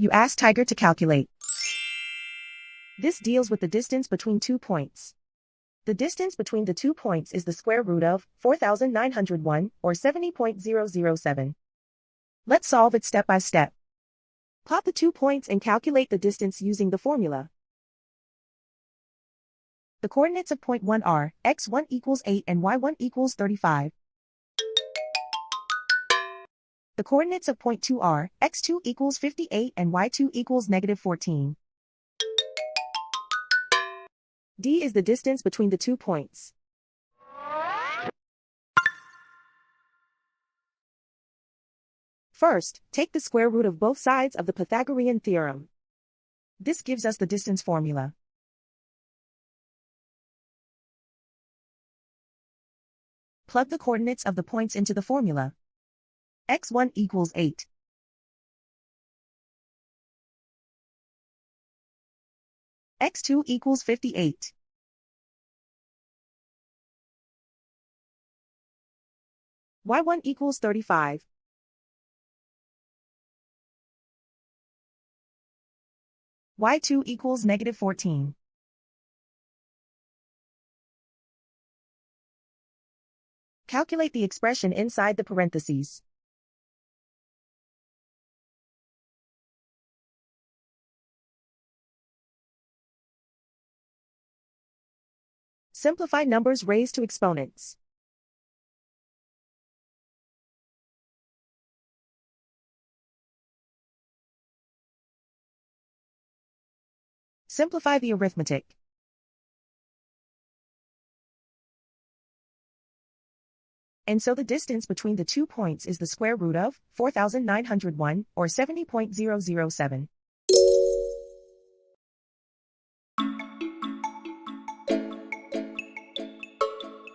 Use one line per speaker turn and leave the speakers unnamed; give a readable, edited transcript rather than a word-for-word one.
You ask Tiger to calculate. This deals with the distance between 2 points. The distance between the 2 points is the square root of 4,901, or 70.007. Let's solve it step by step. Plot the 2 points and calculate the distance using the formula. The coordinates of point 1 are x1 equals 8 and y1 equals 35. The coordinates of point 2 are x2 equals 58 and y2 equals -14. D is the distance between the 2 points. First, take the square root of both sides of the Pythagorean theorem. This gives us the distance formula. Plug the coordinates of the points into the formula. x1 equals 8. x2 equals 58. y1 equals 35. y2 equals -14. Calculate the expression inside the parentheses. Simplify numbers raised to exponents. Simplify the arithmetic. And so the distance between the 2 points is the square root of 4,901, or 70.007.